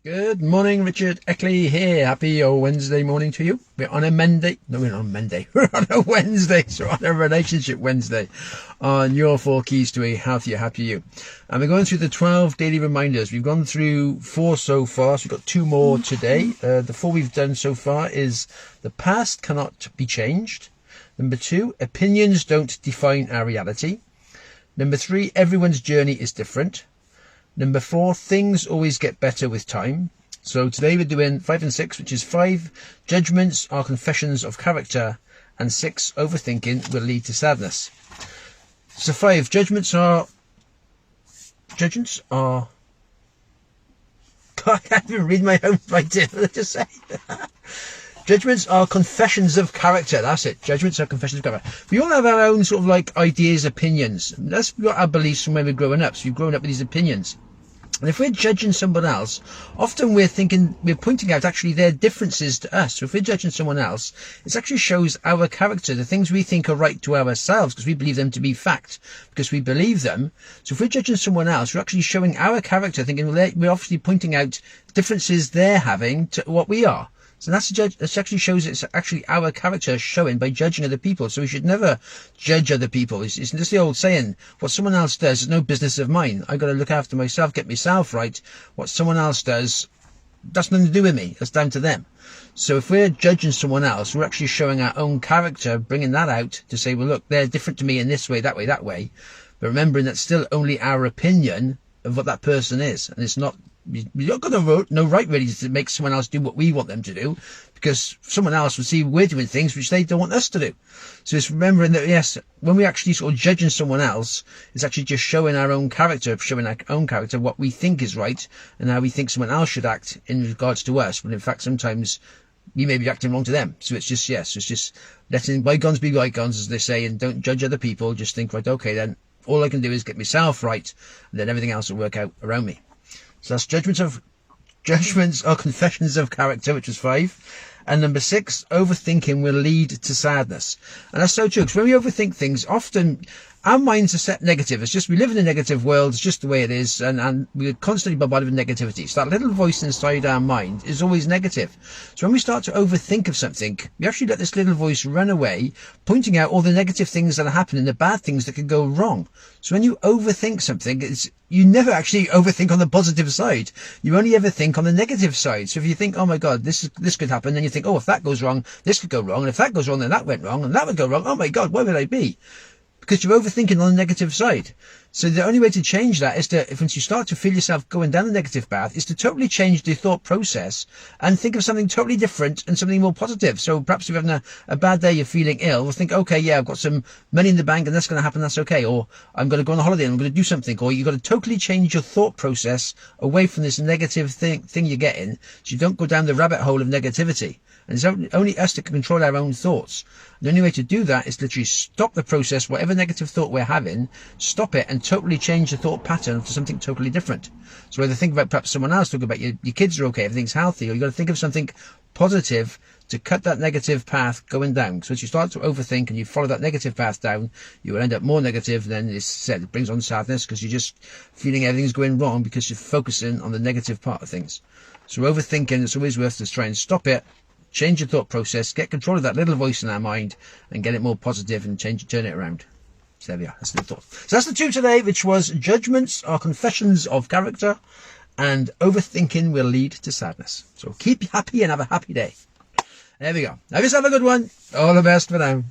Good morning, Richard Eckley here. Happy Wednesday morning to you. We're on a Monday. No, we're not on Monday. We're on a Wednesday. So we're on a relationship Wednesday on your 4 keys to a healthier, happier you. And we're going through the 12 daily reminders. We've gone through 4 so far. So we've got 2 more today. The 4 we've done so far is the past cannot be changed. Number 2, opinions don't define our reality. Number 3, everyone's journey is different. Number 4, things always get better with time. So today we're doing 5 and 6, which is 5, judgments are confessions of character, and 6, overthinking will lead to sadness. So 5, judgments are, God, I can't even read my own writing. What did I just say? Judgments are confessions of character. That's it. Judgments are confessions of character. We all have our own sort of like ideas, opinions. That's what our beliefs from when we're growing up. So you've grown up with these opinions. And if we're judging someone else, often we're pointing out actually their differences to us. So if we're judging someone else, it actually shows our character, the things we think are right to ourselves, because we believe them to be fact, because we believe them. So if we're judging someone else, we're actually showing our character, thinking we're obviously pointing out differences they're having to what we are. So that actually shows it's actually our character showing by judging other people. So we should never judge other people. It's just the old saying, what someone else does is no business of mine. I've got to look after myself, get myself right. What someone else does, that's nothing to do with me. That's down to them. So if we're judging someone else, we're actually showing our own character, bringing that out to say, well, look, they're different to me in this way, that way, that way. But remembering that's still only our opinion of what that person is. And it's not, we've got no right really to make someone else do what we want them to do, because someone else will see we're doing things which they don't want us to do. So it's remembering that, yes, when we actually sort of judging someone else, it's actually just showing our own character, what we think is right and how we think someone else should act in regards to us, when in fact sometimes we may be acting wrong to them. So it's just, yes, it's just letting bygones be bygones, as they say, and don't judge other people. Just think, right, okay, then all I can do is get myself right, and then everything else will work out around me. So that's judgments are confessions of character, which was 5. And number 6, overthinking will lead to sadness. And that's so true, because when we overthink things, often our minds are set negative. It's just, we live in a negative world. It's just the way it is. And we're constantly bombarded with negativity. So that little voice inside our mind is always negative. So when we start to overthink of something, we actually let this little voice run away, pointing out all the negative things that are happening, the bad things that could go wrong. So when you overthink something, you never actually overthink on the positive side. You only ever think on the negative side. So if you think, oh my God, this could happen, then you think, oh, if that goes wrong, this could go wrong. And if that goes wrong, then that went wrong, and that would go wrong. Oh my God, where would I be? Because you're overthinking on the negative side. So the only way to change that is to, once you start to feel yourself going down the negative path, is to totally change the thought process and think of something totally different and something more positive. So perhaps if you're having a bad day, you're feeling ill, we'll think, okay, yeah, I've got some money in the bank and that's going to happen, that's okay. Or I'm going to go on a holiday and I'm going to do something. Or you've got to totally change your thought process away from this negative thing you're getting, so you don't go down the rabbit hole of negativity. And it's only us that can control our own thoughts. The only way to do that is literally stop the process, whatever negative thought we're having, stop it and totally change the thought pattern to something totally different. So whether think about perhaps someone else, talk about your kids are okay, everything's healthy, or you've got to think of something positive to cut that negative path going down. So as you start to overthink and you follow that negative path down, you will end up more negative. Then it's said, it brings on sadness, because you're just feeling everything's going wrong because you're focusing on the negative part of things. So overthinking, it's always worth to try and stop it. Change your thought process, get control of that little voice in our mind and get it more positive and turn it around. So there we are, that's the thought. So that's the 2 today, which was judgments are confessions of character and overthinking will lead to sadness. So keep happy and have a happy day. There we go. Have yourself a good one. All the best for now.